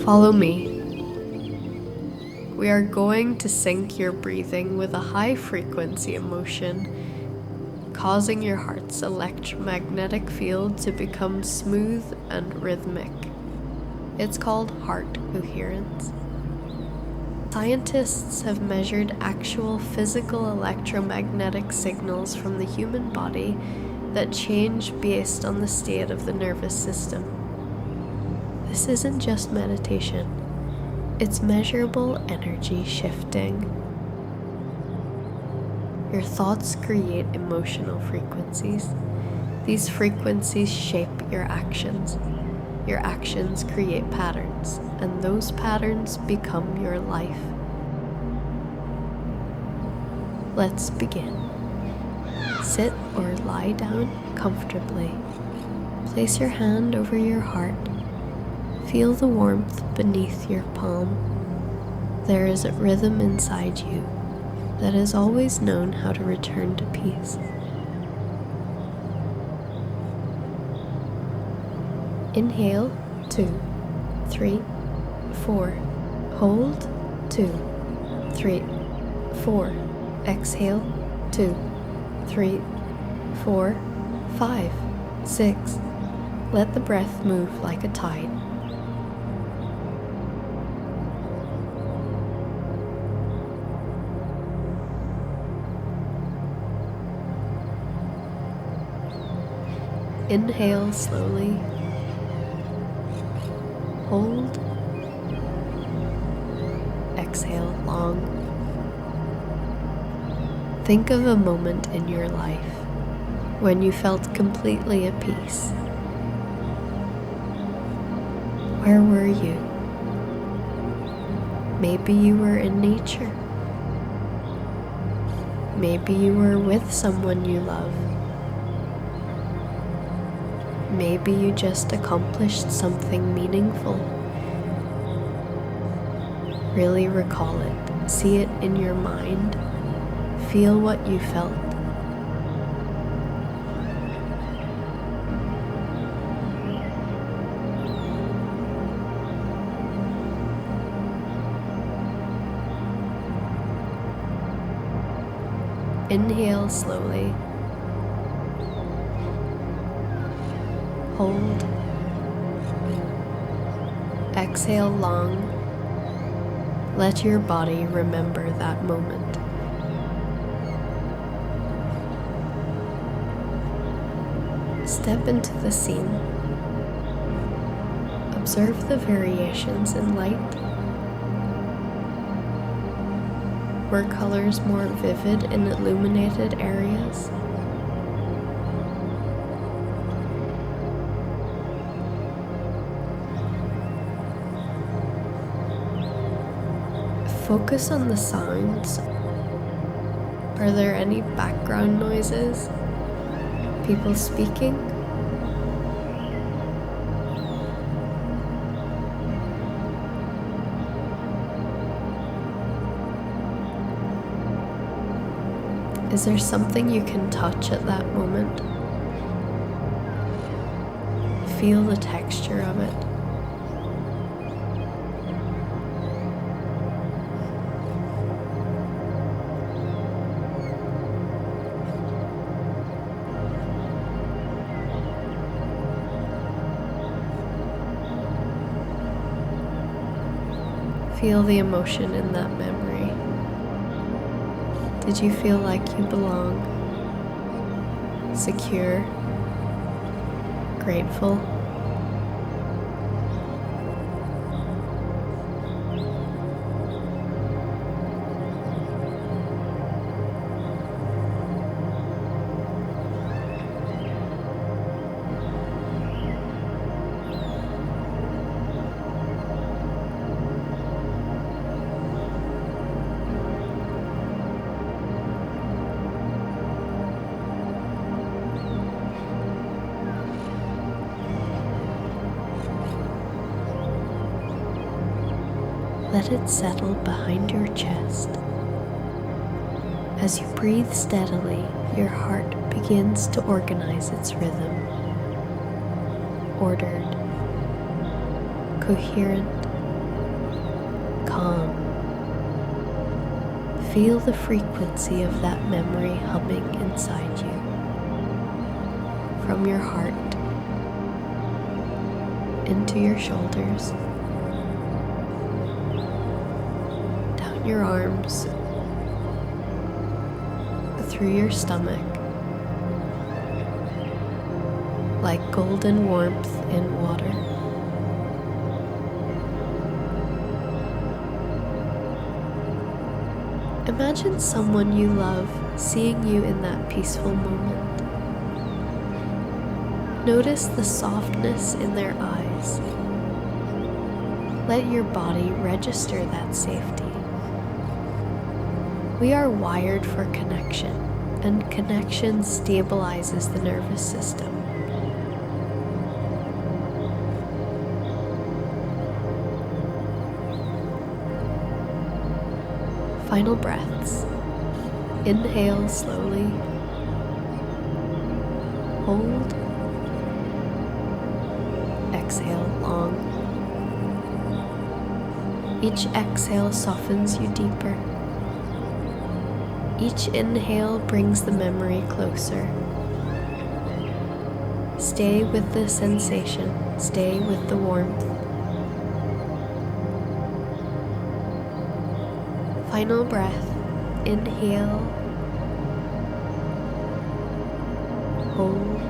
Follow me. We are going to sync your breathing with a high frequency emotion, causing your heart's electromagnetic field to become smooth and rhythmic. It's called heart coherence. Scientists have measured actual physical electromagnetic signals from the human body that change based on the state of the nervous system. This isn't just meditation, it's measurable energy shifting. Your thoughts create emotional frequencies. These frequencies shape your actions. Your actions create patterns, and those patterns become your life. Let's begin. Sit or lie down comfortably. Place your hand over your heart. Feel the warmth beneath your palm. There is a rhythm inside you that has always known how to return to peace. Inhale, 2, 3, 4. Hold, 2, 3, 4. Exhale, 2, 3, 4, 5, 6. Let the breath move like a tide. Inhale slowly. Hold. Exhale long. Think of a moment in your life when you felt completely at peace. Where were you? Maybe you were in nature. Maybe you were with someone you love. Maybe you just accomplished something meaningful. Really recall it. See it in your mind. Feel what you felt. Inhale slowly. Hold. Exhale long. Let your body remember that moment. Step into the scene. Observe the variations in light. Were colors more vivid in illuminated areas? Focus on the sounds. Are there any background noises? People speaking? Is there something you can touch at that moment? Feel the texture of it. Feel the emotion in that memory. Did you feel like you belong? Secure? Grateful? Let it settle behind your chest. As you breathe steadily, your heart begins to organize its rhythm. Ordered, coherent, calm. Feel the frequency of that memory humming inside you, from your heart into your shoulders, down your arms, through your stomach, like golden warmth in water. Imagine someone you love seeing you in that peaceful moment. Notice the softness in their eyes. Let your body register that safety. We are wired for connection, and connection stabilizes the nervous system. Final breaths. Inhale slowly. Hold. Exhale long. Each exhale softens you deeper. Each inhale brings the memory closer. Stay with the sensation. Stay with the warmth. Final breath. Inhale. Hold.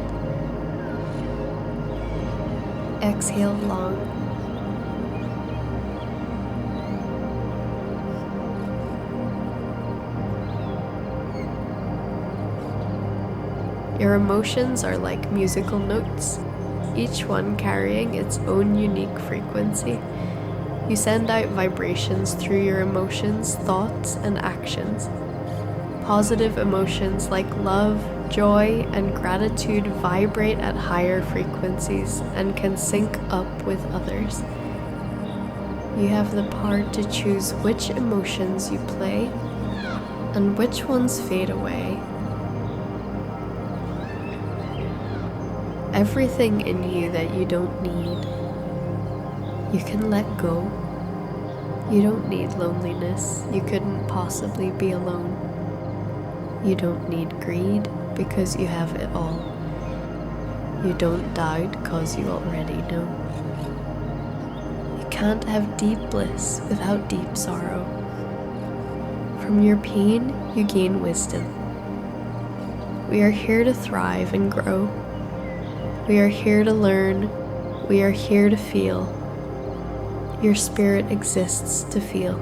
Exhale long. Your emotions are like musical notes, each one carrying its own unique frequency. You send out vibrations through your emotions, thoughts, and actions. Positive emotions like love, joy, and gratitude vibrate at higher frequencies and can sync up with others. You have the power to choose which emotions you play and which ones fade away. Everything in you that you don't need, you can let go. You don't need loneliness. You couldn't possibly be alone. You don't need greed because you have it all. You don't doubt because you already know. You can't have deep bliss without deep sorrow. From your pain, you gain wisdom. We are here to thrive and grow. We are here to learn. We are here to feel. Your spirit exists to feel.